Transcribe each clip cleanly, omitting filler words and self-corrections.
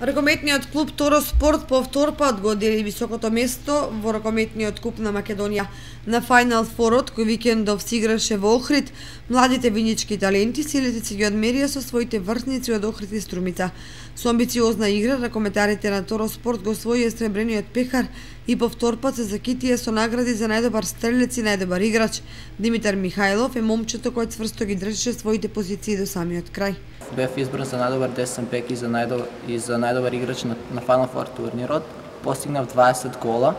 Ракометниот клуб Торо Спорт повторпат го дели високото место во ракометниот куп на Македонија. На Фајнал Форот, кој викендов се играше во Охрид, младите винички таленти силите се ги одмерија со своите врсници од Охрид и Струмица. Со амбициозна игра, ракометарите на Торо Спорт го освоија сребрениот пехар и повторпат се закитија со награди за најдобар стрелец и најдобар играч. Димитар Михајлов е момчето кој цврсто ги држеше своите позиции до самиот крај. Бев избран за најдобар десен бек и за најдобар играч на Final Four турнирот. Постигнав 20 гола.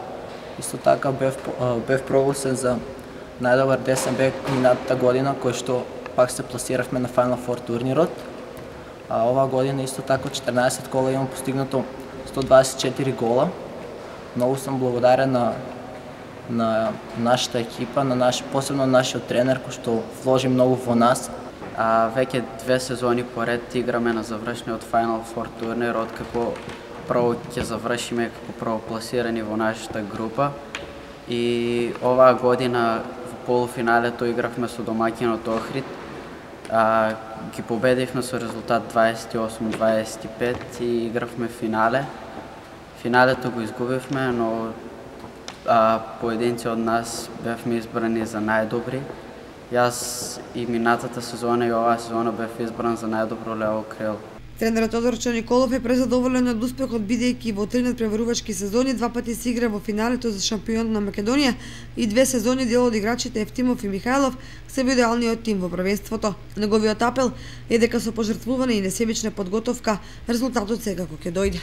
Исто така бев прогласен за најдобар десен бек минатата година, кој што пак се пласиравме на Final Four турнирот. А оваа година исто така 14 гола имам постигнато 124 гола. Многу сум благодарен на нашата екипа, посебно нашиот тренер кој што вложи многу во нас. Веќе 2 сезони поред играме на завршниот Final Four турнирот, како прво ќе завршиме како првопласирани во нашата група. И оваа година во полуфиналето игравме со домаќинот Охрид. Ги победивме со резултат 28-25 и игравме финале. Финалето го изгубивме, но поединци од нас бевме избрани за најдобри. Јас и минатата сезона и оваа сезона бев избран за најдобро лево крило. Тренерот Тодорче Николов е презадоволен од успехот, бидејќи во 3 надпреварувачки сезони 2 пати се игра во финалето за шампион на Македонија и 2 сезони дел од играчите Евтимов и Михајлов се во идеалниот тим во првенството. Неговиот апел е дека со пожртвуване и несебична подготовка резултатот секако ќе дојде.